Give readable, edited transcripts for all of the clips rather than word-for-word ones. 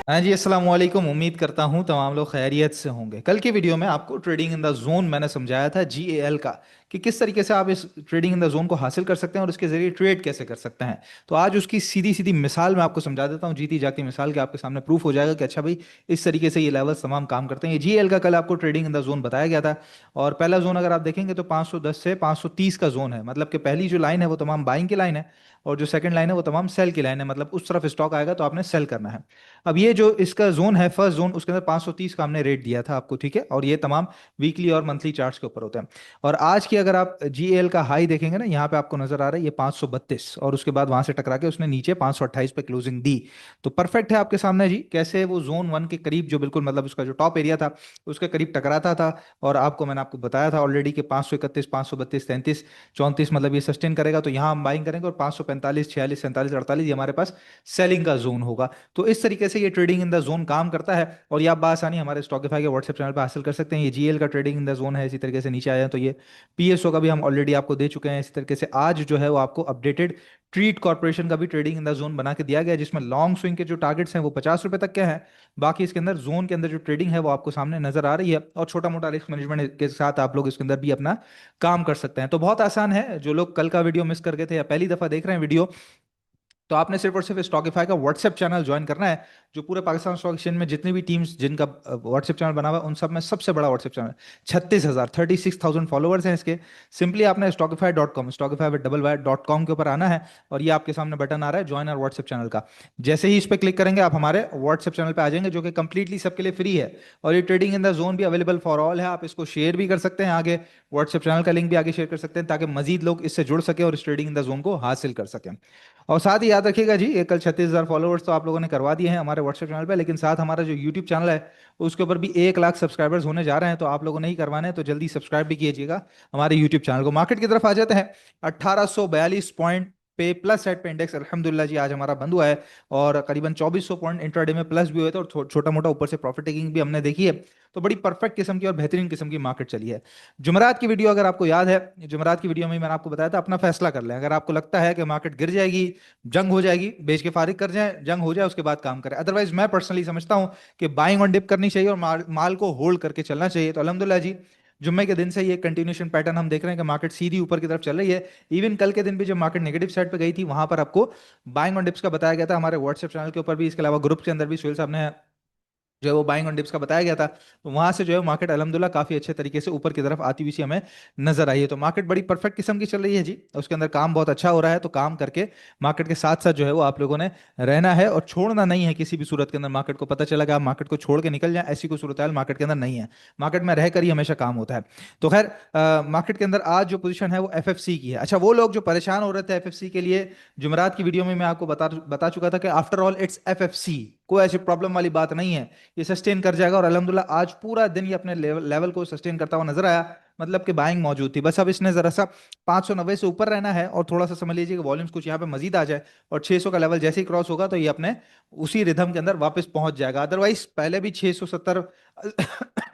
हाँ जी, अस्सलाम वालेकुम। उम्मीद करता हूँ तमाम लोग खैरियत से होंगे। कल की वीडियो में आपको ट्रेडिंग इन द जोन मैंने समझाया था, GAL का, कि किस तरीके से आप इस ट्रेडिंग इन द जोन को हासिल कर सकते हैं और उसके जरिए ट्रेड कैसे कर सकते हैं। तो आज उसकी सीधी सीधी मिसाल मैं आपको समझा देता हूँ, जीती जागती मिसाल के आपके सामने प्रूफ हो जाएगा कि अच्छा भाई, इस तरीके से ये लेवल्स तमाम काम करते हैं। ये GAL का कल आपको ट्रेडिंग इन द जोन बताया गया था। और पहला जोन अगर आप देखेंगे तो 510 से 530 का जोन है, मतलब कि पहली जो लाइन है वो तमाम बाइंग की लाइन है, और जो सेकंड लाइन है वो तमाम सेल की लाइन है, मतलब उस तरफ स्टॉक आएगा तो आपने सेल करना है। अब ये जो इसका जोन है, फर्स्ट जोन, उसके अंदर 530 का हमने रेट दिया था आपको, ठीक है। और ये तमाम वीकली और मंथली चार्ट्स के ऊपर होता है। और आज की अगर आप GAL का हाई देखेंगे ना, यहाँ पे आपको नजर आ रहा है ये 532, और उसके बाद वहां से टकरा के उसने नीचे 528 पे क्लोजिंग दी। तो परफेक्ट है आपके सामने जी, कैसे वो जोन वन के करीब, जो बिल्कुल मतलब उसका जो टॉप एरिया था उसके करीब टकराता था। और मैंने आपको बताया था ऑलरेडी कि 531, 532, 33, 34 मतलब ये सस्टेन करेगा तो यहाँ हम बाइंग करेंगे, और 545, 46, 47, 48 ये हमारे पास सेलिंग का जोन होगा। तो इस तरीके से ये ट्रेडिंग इन द जोन काम करता है, और ये आप बासानी हमारे स्टॉकीफाई के व्हाट्सएप चैनल पर हासिल कर सकते हैं। ये GAL का ट्रेडिंग इन द जोन है। इसी तरीके से नीचे आया तो ये PSO का भी हम ऑलरेडी आपको दे चुके हैं। इसी तरीके से आज जो है वो आपको अपडेटेड ट्रीट कॉर्पोरेशन का भी ट्रेडिंग इन द जोन बना के दिया गया है, जिसमें लॉन्ग स्विंग के जो टारगेट्स हैं वो 50 रुपए तक के हैं। बाकी इसके अंदर जोन के अंदर जो ट्रेडिंग है वो आपको सामने नजर आ रही है, और छोटा मोटा रिस्क मैनेजमेंट के साथ आप लोग इसके अंदर भी अपना काम कर सकते हैं। तो बहुत आसान है। जो लोग कल का वीडियो मिस कर गए थे या पहली दफा देख रहे हैं वीडियो, तो आपने सिर्फ और सिर्फ स्टॉकीफाई का व्हाट्सएप चैनल ज्वाइन करना है। जो पूरे पाकिस्तान स्टॉक एक्सचेंज में जितनी भी टीम्स जिनका व्हाट्सएप चैनल बना हुआ है, उन सब में सबसे बड़ा व्हाट्सएप चैनल, 36,000, 36,000 फॉलोअर्स हैं इसके। सिंपली आपने stokify.com, Stokify with double Y .com के ऊपर आना है, और ये आपके सामने बटन आ रहा है ज्वाइन और व्हाट्सएप चैनल का। जैसे ही इस पर क्लिक करेंगे आप हमारे व्हाट्सएप चैनल पे आ जाएंगे, जो कि कंप्लीटली सबके लिए फ्री है। और ये ट्रेडिंग इन द जोन भी अवेलेबल फॉर ऑल है। आप इसको शेयर भी कर सकते हैं आगे, व्हाट्सएप चैनल का लिंक भी आगे शेयर कर सकते हैं, ताकि मजीद लोग इससे जुड़ सके और इस ट्रेडिंग इन द जोन को हासिल कर सकें। और साथ ही याद रखिएगा जी, ये कल 36,000 फॉलोअर्स तो आप लोगों ने करवा दिए हैं हमारे व्हाट्सएप चैनल पे, लेकिन साथ हमारा जो यूट्यूब चैनल है उसके ऊपर भी 1 लाख सब्सक्राइबर्स होने जा रहे हैं। तो आप लोगों ने ही करवाने हैं, तो जल्दी सब्सक्राइब भी कीजिएगा हमारे यूट्यूब चैनल को। मार्केट की तरफ आ जाते हैं। 1842 पॉइंट पे प्लस साइड पे इंडेक्स अल्हम्दुलिल्लाह जी आज हमारा बंद हुआ है, और करीबन 2400 पॉइंट इंट्राडे में प्लस भी हुए थे, और छोटा मोटा ऊपर से प्रॉफिट टेकिंग भी हमने देखी है। तो बड़ी परफेक्ट किस्म की और बेहतरीन किस्म की मार्केट चली है। जुमरात की वीडियो अगर आपको याद है, जुमरात की वीडियो में मैंने आपको बताया था अपना फैसला कर लें। अगर आपको लगता है कि मार्केट गिर जाएगी, जंग हो जाएगी, बेच के फारिग कर जाए, जंग हो जाए उसके बाद काम करें। अदरवाइज मैं पर्सनली समझता हूं कि बाइंग ऑन डिप करनी चाहिए और माल को होल्ड करके चलना चाहिए। तो अल्हम्दुलिल्लाह जी, जुम्मे के दिन से ये कंटिन्यूशन पैटर्न हम देख रहे हैं कि मार्केट सीधी ऊपर की तरफ चल रही है। इवन कल के दिन भी जब मार्केट नेगेटिव साइड पे गई थी, वहां पर आपको बाइंग ऑन डिप्स का बताया गया था हमारे व्हाट्सएप चैनल के ऊपर भी। इसके अलावा ग्रुप के अंदर भी सुहेल साहब ने जो है वो बाइंग ऑन डिप्स का बताया गया था। तो वहां से जो है मार्केट अल्हम्दुलिल्लाह काफी अच्छे तरीके से ऊपर की तरफ आती हुई सी हमें नजर आई है। तो मार्केट बड़ी परफेक्ट किस्म की चल रही है जी, उसके अंदर काम बहुत अच्छा हो रहा है। तो काम करके मार्केट के साथ साथ जो है वो आप लोगों ने रहना है, और छोड़ना नहीं है किसी भी सूरत के अंदर। मार्केट को पता चला कि आप मार्केट को छोड़ के निकल जाए, ऐसी कोई सूरत हाल मार्केट के अंदर नहीं है। मार्केट में रहकर ही हमेशा काम होता है। तो खैर, मार्केट के अंदर आज जो पोजीशन है वो FFC की है। अच्छा, वो लोग जो परेशान हो रहे थे FFC के लिए, जुमरात की वीडियो में मैं आपको बता बता चुका था कि आफ्टर ऑल इट्स FFC, कोई ऐसी प्रॉब्लम वाली बात नहीं है। ये सस्टेन कर जाएगा, और अल्हम्दुलिल्लाह आज पूरा दिन ये अपने लेवल को सस्टेन करता हुआ नजर आया। मतलब कि बाइंग मौजूद थी, बस अब इसने जरा सा 590 से ऊपर रहना है, और थोड़ा सा समझ लीजिए कि वॉल्यूम्स कुछ यहाँ पे मजीद आ जाए, और 600 का लेवल जैसे ही क्रॉस होगा तो ये अपने उसी रिदम के अंदर वापस पहुंच जाएगा। अदरवाइज पहले भी 670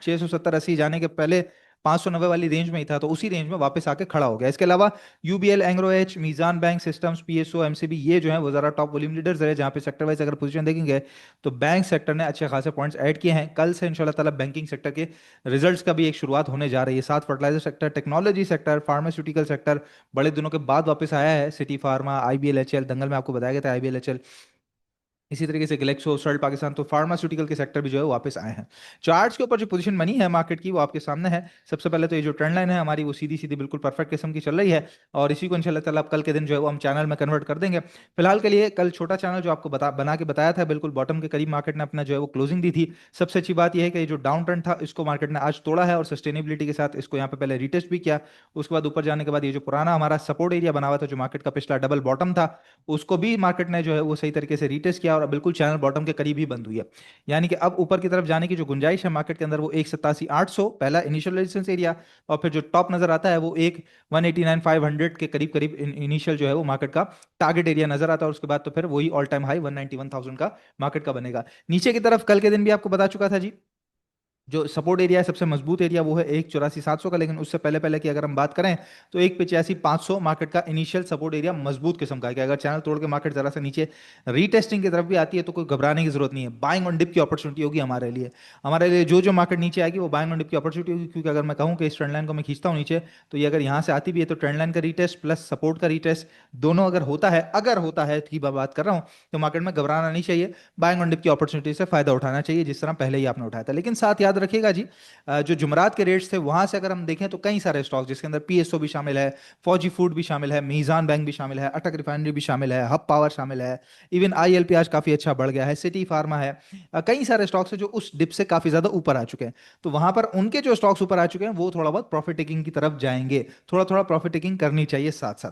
670 80 जाने के पहले 590 वाली रेंज में ही था, तो उसी रेंज में वापस आके खड़ा हो गया। इसके अलावा UBL, Engro H, Meezan bank systems, PSO, MCB, ये जो है वो जरा टॉप वॉल्यूम लीडर्स है। जहाँ पे सेक्टर वाइज अगर पोजीशन देखेंगे तो बैंक सेक्टर ने अच्छे खासे पॉइंट्स ऐड किए हैं। कल से इंशाल्लाह ताला बैंकिंग सेक्टर के रिजल्ट्स का भी एक शुरुआत होने जा रही है। साथ fertilizer sector, technology sector, pharmaceutical sector बड़े दिनों के बाद वापस आया है। सिटी फार्मा, IBLHL, दंगल में आपको बताया गया था IBLHL, इसी तरीके से ग्लेक्सो, सर्ल्ट पाकिस्तान, तो फार्मास्यूटिकल के सेक्टर भी जो है वो वापस आए हैं। चार्ट्स के ऊपर जो पोजीशन बनी है मार्केट की वो आपके सामने है। सबसे पहले तो ये जो ट्रेंड लाइन है हमारी वो सीधी सीधी बिल्कुल परफेक्ट किस्म की चल रही है, और इसी को इंशाल्लाह ताला अब कल के दिन जो है वो हम चैनल में कन्वर्ट कर देंगे। फिलहाल के लिए कल छोटा चैनल जो आपको बना के बताया था, बिल्कुल बॉटम के करीब मार्केट ने अपना जो है वो क्लोजिंग दी थी। सबसे अच्छी बात यह है कि ये जो डाउन ट्रेंड था इसको मार्केट ने आज तोड़ा है, और सस्टेनेबिलिटी के साथ इसको यहाँ पे पहले रिटेस्ट भी किया। उसके बाद ऊपर जाने के बाद ये जो पुराना हमारा सपोर्ट एरिया बना हुआ था, जो मार्केट का पिछला डबल बॉटम था, उसको भी मार्केट ने जो है वो सही तरीके से रीटेस्ट किया, और अब बिल्कुल चैनल बॉटम के करीब ही बंद हुई है। यानी कि अब ऊपर की तरफ जाने की जो गुंजाइश है मार्केट के अंदर वो 187,800 पहला इनिशियल रेजिस्टेंस एरिया, और फिर जो टॉप नजर आता है वो एक 189,500 के करीब करीब इनिशियल जो है वो मार्केट का टारगेट एरिया नजर आता है। और उसके बाद तो फिर वही ऑल टाइम हाई 191,000 का मार्केट का बनेगा। नीचे की तरफ कल के दिन भी आपको बता चुका था जी, जो सपोर्ट एरिया है सबसे मजबूत एरिया वो है 184,700 का, लेकिन उससे पहले पहले की अगर हम बात करें तो 185,500 मार्केट का इनिशियल सपोर्ट एरिया मजबूत किस्म का है कि अगर चैनल तोड़ के मार्केट जरा सा नीचे रीटेस्टिंग की तरफ भी आती है तो कोई घबराने की जरूरत नहीं है, बाइंग ऑन डिप की अपॉर्चुनिटी होगी हमारे लिए जो जो मार्केट नीचे आएगी वो बाइंग ऑन डिप की अपॉर्चुनिटी होगी, क्योंकि अगर मैं कहूँ कि इस ट्रेंड लाइन को मैं खींचता हूँ नीचे, तो ये अगर यहाँ से आती भी है तो ट्रेंड लाइन का रीटेस्ट प्लस सपोर्ट का रीटेस्ट दोनों अगर होता है की बात कर रहा हूँ, तो मार्केट में घबराना नहीं चाहिए, बाइंग ऑन डिप की अपॉर्चुनिटी से फायदा उठाना चाहिए जिस तरह पहले ही आपने उठाया था। लेकिन साथ याद रखिएगा जी, जो जुमरात के रेट्स थे वहां से अगर हम देखें तो कई सारे स्टॉक जिसके अंदर पीएसओ भी शामिल है, फौजी फूड भी शामिल है, मीजान बैंक भी शामिल है, अटक रिफाइनरी भी शामिल है, हब पावर शामिल है, इवन आईएलपी आज काफी अच्छा बढ़ गया है, सिटी फार्मा है, कई सारे स्टॉक्स है जो उस डिप से काफी ज्यादा ऊपर आ चुके हैं। तो वहां पर उनके जो स्टॉक्स ऊपर आ चुके हैं वो थोड़ा बहुत प्रॉफिट टेकिंग की तरफ जाएंगे, थोड़ा थोड़ा प्रॉफिट टेकिंग करनी चाहिए साथ साथ।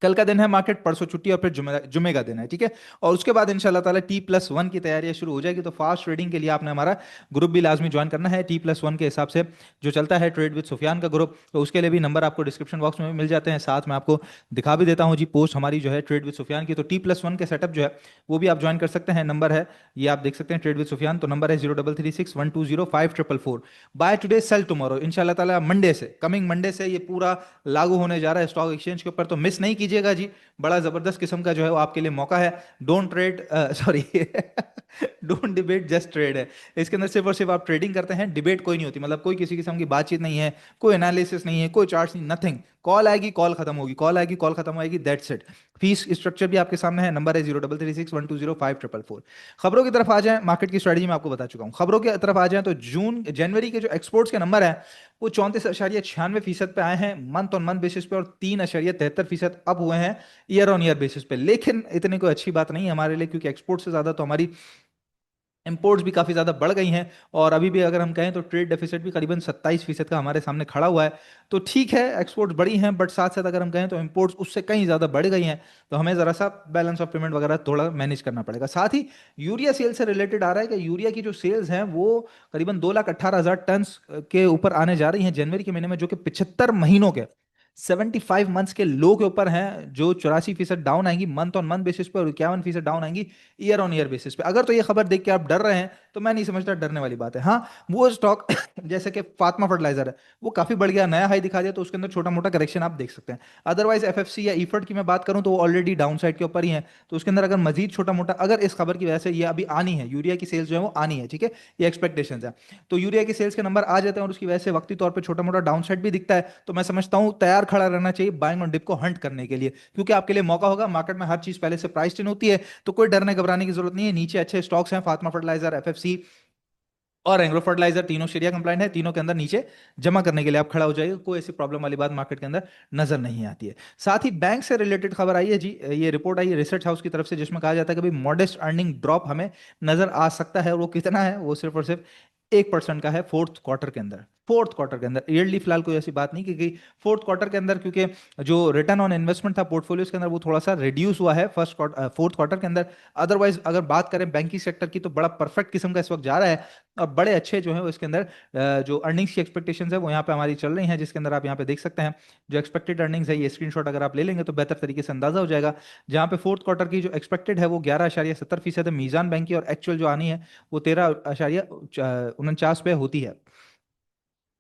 कल का दिन है मार्केट, परसों छुट्टी और फिर जुमे जुमे का दिन है, ठीक है। और उसके बाद इंशाल्लाह ताला T+1 की तैयारियां शुरू हो जाएगी, तो फास्ट ट्रेडिंग के लिए आपने हमारा ग्रुप भी लाजमी ज्वाइन करना है T+1 के हिसाब से, जो चलता है ट्रेड विद सुफियान का ग्रुप। तो उसके लिए भी नंबर आपको डिस्क्रिप्शन बॉक्स में भी मिल जाते हैं, साथ में आपको दिखा भी देता हूँ जी पोस्ट हमारी जो है ट्रेड विद सुफियान की। तो T+1 के सेटअप जो है वो भी आप ज्वाइन कर सकते हैं, नंबर है ये आप देख सकते हैं ट्रेड विद सुफियान, तो नंबर है 0336120544। बाय टुडे सेल टुमारो, इंशाल्लाह ताला मंडे से, कमिंग मंडे से ये पूरा लागू होने जा रहा है स्टॉक एक्सचेंज के ऊपर, तो मिस नहीं कीजिएगा जी। बड़ा जबरदस्त किस्म का जो है वो आपके लिए मौका है। Don't trade, sorry, don't debate just trade है। इसके अंदर सिर्फ और सिर्फ आप ट्रेडिंग करते हैं, डिबेट कोई नहीं होती, मतलब कोई किसी किस्म की बातचीत नहीं है, कोई एनालिसिस नहीं है, कोई चार्ट्स नहीं, नथिंग। कॉल आएगी कॉल खत्म होगी, कॉल आएगी कॉल खत्म होगी, दैट्स इट। फीस स्ट्रक्चर भी आपके सामने है, नंबर है 0336120544। खबरों की तरफ आ जाएं, मार्केट की स्ट्रेटजी मैं आपको बता चुका हूं, खबरों की तरफ आ जाएं तो जून जनवरी के जो एक्सपोर्ट्स के नंबर है वो 34.96% पे आए हैं मंथ ऑन मंथ बेसिस पे, और 3.73% अप हुए हैं ईयर ऑन ईयर बेसिस पे। लेकिन इतनी कोई अच्छी बात नहीं है हमारे लिए, क्योंकि एक्सपोर्ट से ज्यादा तो हमारी इंपोर्ट्स भी काफी ज्यादा बढ़ गई हैं, और अभी भी अगर हम कहें तो ट्रेड डेफिसिट भी करीबन 27% का हमारे सामने खड़ा हुआ है। तो ठीक है एक्सपोर्ट्स बढ़ी हैं, बट साथ साथ अगर हम कहें तो इंपोर्ट्स उससे कहीं ज्यादा बढ़ गई हैं, तो हमें जरा सा बैलेंस ऑफ पेमेंट वगैरह थोड़ा मैनेज करना पड़ेगा। साथ ही यूरिया सेल से रिलेटेड आ रहा है कि यूरिया की जो सेल्स हैं वो करीबन 2,18,000 टन के ऊपर आने जा रही हैं जनवरी के महीने में, जो कि 75 महीनों के 75 मंथ्स के लो के ऊपर हैं, जो 84% डाउन आएंगी मंथ ऑन मंथ बेसिस पे, और 51% डाउन आएंगी ईयर ऑन ईयर बेसिस पे। अगर तो ये खबर देख के आप डर रहे हैं तो मैं नहीं समझता डरने वाली बात है। हाँ, वो स्टॉक जैसे कि फातमा फर्टिलाइजर है वो काफी बढ़ गया, नया हाई दिखा दिया, तो उसके अंदर छोटा मोटा करेक्शन आप देख सकते हैं। अदरवाइज एफएफसी या ईफर्ट की मैं बात करूं तो वो ऑलरेडी डाउन साइड के ऊपर ही है, तो उसके अंदर अगर मजीद छोटा मोटा, अगर इस खबर की वजह से ये अभी आनी है, यूरिया की सेल्स जो है वो आनी है, ठीक है, ये एक्सपेक्टेशन है, तो यूरिया की सेल्स के नंबर आ जाते हैं और उसकी वजह से वक्ती तौर पर छोटा मोटा डाउन साइड भी दिखता है, तो मैं समझता हूं तैयार खड़ा रहना चाहिए बाइंग ऑन डिप को हंट करने के लिए, क्योंकि आपके लिए मौका होगा। मार्केट में हर चीज पहले से प्राइस इन होती है, तो कोई डरने घबराने की जरूरत नहीं है। नीचे अच्छे स्टॉक्स हैं, फातमा फर्टिलाइजर, एफएफसी और एंग्रो फर्टिलाइजर, तीनों शरिया कंप्लाइंट है, तीनों के अंदर नीचे जमा करने के लिए आप खड़ा हो जाइए, कोई ऐसी प्रॉब्लम वाली बात मार्केट के अंदर नजर नहीं आती है। साथ ही बैंक से रिलेटेड खबर आई है जी, ये रिपोर्ट आई है रिसर्च हाउस की तरफ से, जिसमें कहा जाता है कि भाई मॉडेस्ट अर्निंग ड्रॉप हमें नजर आ सकता है, वो कितना है, वो सिर्फ और सिर्फ 1% का है फोर्थ क्वार्टर के अंदर। फोर्थ क्वार्टर के अंदर ईयरली फिलहाल कोई ऐसी बात नहीं, क्योंकि फोर्थ क्वार्टर के अंदर, क्योंकि जो रिटर्न ऑन इन्वेस्टमेंट था पोर्टफोलियोज के अंदर वो थोड़ा सा रिड्यूस हुआ है फोर्थ क्वार्टर के अंदर। अदरवाइज अगर बात करें बैंकिंग सेक्टर की तो बड़ा परफेक्ट किस्म का इस वक्त जा रहा है, और बड़े अच्छे जो है वो इसके अंदर जो अर्निंग्स की एक्सपेक्टेशंस है वो यहाँ पे हमारी चल रही हैं, जिसके अंदर आप यहाँ पे देख सकते हैं जो एक्सपेक्टेड अर्निंग्स है, ये स्क्रीनशॉट अगर आप ले लेंगे तो बेहतर तरीके से अंदाजा हो जाएगा। जहाँ पे फोर्थ क्वार्टर की जो एक्सपेक्टेड है वो 11.70% है मीजान बैंक की, और एक्चुअल जो आनी है वो 13.49 पे होती है,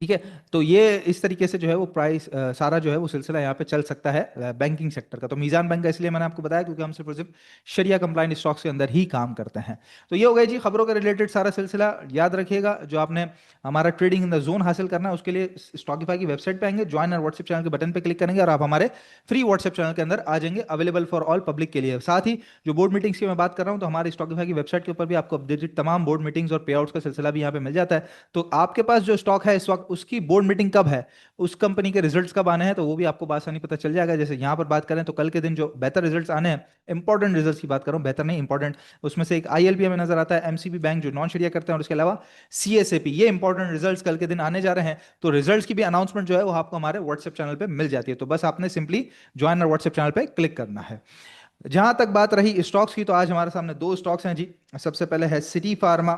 ठीक है। तो ये इस तरीके से जो है वो प्राइस सारा जो है वो सिलसिला यहाँ पे चल सकता है बैंकिंग सेक्टर का। तो मीजान बैंक का इसलिए मैंने आपको बताया क्योंकि हम सिर्फ और सिर्फ शरिया कंप्लाइंट स्टॉक्स के अंदर ही काम करते हैं। तो ये हो गया जी खबरों के रिलेटेड सारा सिलसिला। याद रखिएगा जो आपने हमारा ट्रेडिंग इन द जोन हासिल करना है उसके लिए स्टॉकीफाई की वेबसाइट पे आएंगे, ज्वाइन और व्हाट्सएप चैनल के बटन पे क्लिक करेंगे और आप हमारे फ्री व्हाट्सएप चैनल के अंदर आ जाएंगे, अवेलेबल फॉर ऑल पब्लिक के लिए। साथ ही जो बोर्ड मीटिंग्स की मैं बात कर रहा हूँ तो हमारे स्टॉकीफाई की वेबसाइट के ऊपर भी आपको अपडेटेड तमाम बोर्ड मीटिंग्स और पे आउट्स का सिलसिला भी यहाँ पे मिल जाता है। तो आपके पास जो स्टॉक है इस वक्त उसकी बोर्ड मीटिंग कब है, उस कंपनी के रिजल्ट्स कब आने हैं, तो वो भी आपको आसानी पता चल जाएगा। जैसे यहां पर बात करें तो कल के दिन जो बेहतर रिजल्ट्स आने हैं, इंपॉर्टेंट रिजल्ट्स की बात करूं, बेहतर नहीं इंपॉर्टेंट, उसमें से एक आईएलपी में नजर आता है, एमसीबी बैंक जो नॉन शरिया करते हैं, और उसके अलावा सीएसएपी, ये इंपॉर्टेंट रिजल्ट्स कल के दिन आने जा रहे हैं। तो रिजल्ट्स की भी अनाउंसमेंट जो है वो आपको हमारे व्हाट्सएप चैनल पे मिल जाती है, तो बस आपने सिंपली ज्वाइन और व्हाट्सएप चैनल पे क्लिक करना है। जहां तक बात रही स्टॉक्स की, तो आज हमारे सामने दो स्टॉक्स हैं जी। सबसे पहले है सिटी फार्मा,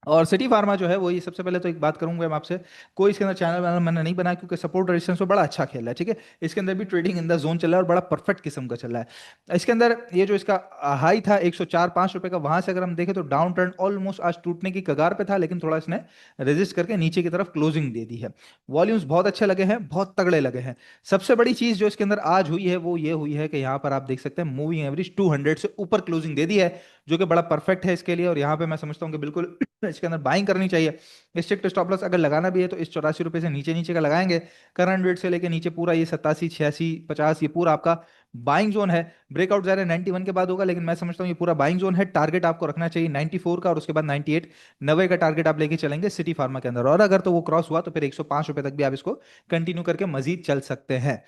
और सिटी फार्मा जो है वो, ये सबसे पहले तो एक बात करूंगा मैं आपसे, कोई इसके अंदर चैनल वैनल मैंने नहीं बनाया क्योंकि सपोर्ट रेजिस्टेंस में बड़ा अच्छा खेल रहा है, ठीक है। इसके अंदर भी ट्रेडिंग इन द जोन चल रहा है और बड़ा परफेक्ट किस्म का चल रहा है। इसके अंदर ये जो इसका हाई था 104-5 रुपए का, वहां से अगर हम देखें तो डाउन ट्रेंड ऑलमोस्ट आज टूटने की कगार पे था, लेकिन थोड़ा इसने रेजिस्ट करके नीचे की तरफ क्लोजिंग दे दी है। वॉल्यूम्स बहुत अच्छे लगे हैं, बहुत तगड़े लगे हैं। सबसे बड़ी चीज जो इसके अंदर आज हुई है वो ये हुई है कि यहाँ पर आप देख सकते हैं मूविंग एवरेज 200 से ऊपर क्लोजिंग दे दी है, जो कि बड़ा परफेक्ट है इसके लिए। और यहाँ पे मैं समझता हूँ कि बिल्कुल इसके अंदर बाइंग करनी चाहिए। स्ट्रिक्ट स्टॉप लॉस अगर लगाना भी है तो इस 84 रुपए से नीचे नीचे का लगाएंगे। करंट रेट से लेके नीचे पूरा ये 87, 86, 50, ये पूरा आपका बाइंग जोन है। ब्रेकआउट ज़ाहिर है 91 के बाद होगा, लेकिन मैं समझता हूँ ये पूरा बाइंग जोन है। टारगेट आपको रखना चाहिए 94 का, और उसके बाद 98, 90 का टारगेट आप लेके चलेंगे सिटी फार्मा के अंदर। और अगर तो वो क्रॉस हुआ तो फिर 105 रुपए तक भी आप इसको कंटिन्यू करके मजीद चल सकते हैं।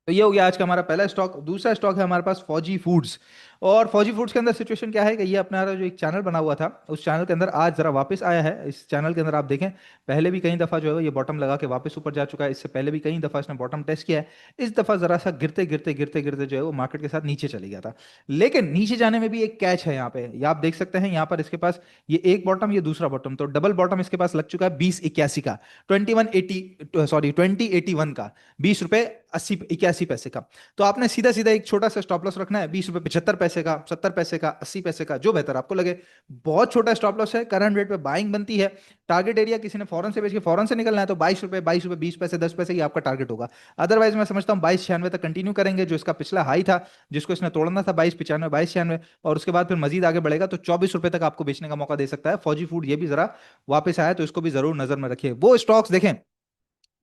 तो ये हो गया आज का हमारा पहला स्टॉक। दूसरा स्टॉक है हमारे पास फौजी फूड्स। और फौजी फूड्स के अंदर सिचुएशन क्या है कि ये अपना जो एक चैनल बना हुआ था, उस चैनल के अंदर आज जरा वापस आया है। इस चैनल के अंदर आप देखें, पहले भी कई दफा जो है ये बॉटम लगा के वापस ऊपर जा चुका है। इससे पहले भी कई दफा इसने बॉटम टेस्ट किया है। इस दफा जरा सा गिरते गिरते गिरते गिरते जो है वो मार्केट के साथ नीचे चले गया था। लेकिन नीचे जाने में भी एक कैच है यहाँ पे, ये आप देख सकते हैं यहाँ पर इसके पास ये एक बॉटम, ये दूसरा बॉटम, तो डबल बॉटम इसके पास लग चुका है 2081 का, 2180, सॉरी 2081 का, 20 रुपए 80 81 पैसे का। तो आपने सीधा सीधा एक छोटा सा स्टॉप लॉस रखना है 20 रुपए 75 पैसे का, 70 पैसे का, 80 पैसे का, जो बेहतर आपको लगे। बहुत छोटा स्टॉप लॉस है, करंट रेट पे बाइंग बनती है। टारगेट एरिया किसी ने फौरन से बेच के फौरन से निकलना है तो 22 रुपए, 22 रुपए 20 पैसे, 10 पैसे ही आपका टारगेट होगा। अदरवाइज मैं समझता हूँ 2296 तक कंटिन्यू करेंगे, जो इसका पिछला हाई था, जिसको इसने तोड़ना था 2295, 2296, और उसके बाद फिर मजीद आगे बढ़ेगा तो 24 रुपए तक आपको बेचने का मौका दे सकता है। फौजी फूड ये भी जरा वापस आया तो इसको भी जरूर नजर में रखिए। वो स्टॉक्स देखें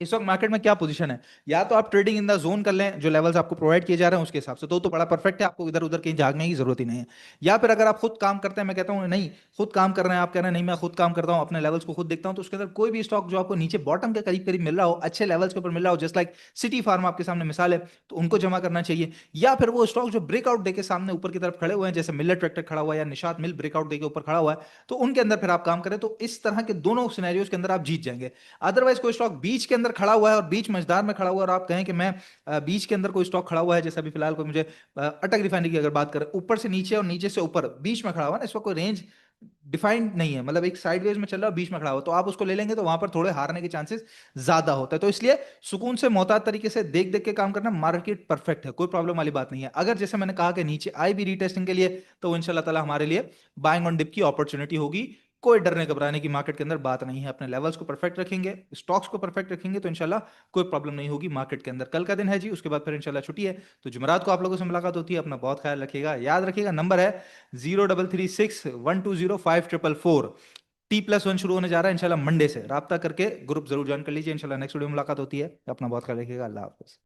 इस वक्त मार्केट में क्या पोजीशन है। या तो आप ट्रेडिंग इन द जोन कर लें, जो लेवल्स आपको प्रोवाइड किए जा रहे हैं उसके हिसाब से, तो बड़ा परफेक्ट है, आपको इधर उधर कहीं झागने की जरूरत ही नहीं है। या फिर अगर आप खुद काम करते हैं, मैं कहता हूं नहीं, खुद काम कर रहे हैं, आप कह रहे हैं नहीं मैं खुद काम करता हूं, अपने लेवल्स को खुद देखता हूं, तो उसके अंदर कोई भी स्टॉक जो आपको नीचे बॉटम के करीब करीब मिल रहा हो, अच्छे लेवल्स के ऊपर मिल रहा हो, जस्ट लाइक सिटी फार्मा आपके सामने मिसाल है, तो उनको जमा करना चाहिए। या फिर वो स्टॉक जो ब्रेकआउट देके सामने ऊपर की तरफ खड़े हुए हैं, जैसे मिलर ट्रैक्टर खड़ा हुआ है या निशात मिल ब्रेकआउट देके ऊपर खड़ा हुआ है, तो उनके अंदर फिर आप काम करें, तो इस तरह के दोनों सिनेरियोज के अंदर आप जीत जाएंगे। अदरवाइज कोई स्टॉक बीच के अंदर खड़ा हुआ है और बीच मझदार में खड़ा हुआ है, और आप कहें कि मैं बीच के अंदर कोई स्टॉक खड़ा हुआ है, जैसे अभी फिलहाल कोई मुझे अटक रिफाइनरी की अगर बात करें, ऊपर से नीचे और नीचे से ऊपर बीच में खड़ा हुआ है ना, इसका कोई रेंज डिफाइंड नहीं है, मतलब एक साइडवेज में चल रहा है बीच में खड़ा हुआ, तो आप उसको ले लेंगे तो वहां पर थोड़े हारने के चांसेस ज्यादा होता है। तो इसलिए सुकून से मोहतात तरीके से देख देख के काम करना, मार्केट परफेक्ट है, कोई प्रॉब्लम वाली बात नहीं है। अगर जैसे मैंने कहा कि नीचे आई भी रीटेस्टिंग के लिए, तो इंशाल्लाह ताला हमारे लिए बाइंग ऑन डिप की अपॉर्चुनिटी होगी। कोई डरने घबराने की मार्केट के अंदर बात नहीं है। अपने लेवल्स को परफेक्ट रखेंगे, स्टॉक्स को परफेक्ट रखेंगे, तो इंशाल्लाह कोई प्रॉब्लम नहीं होगी मार्केट के अंदर। कल का दिन है जी, उसके बाद फिर इंशाल्लाह छुट्टी है, तो जुमेरात को आप लोगों से मुलाकात होती है। अपना बहुत ख्याल रखिएगा, याद रखिएगा नंबर है 0336 1205444। T+1 शुरू होने जा रहा है इंशाल्लाह मंडे से, राब्ता करके ग्रुप जरूर ज्वाइन कर लीजिए। इंशाल्लाह नेक्स्ट वीडियो में मुलाकात होती है। अपना बहुत ख्याल रखिएगा, अल्लाह हाफिज।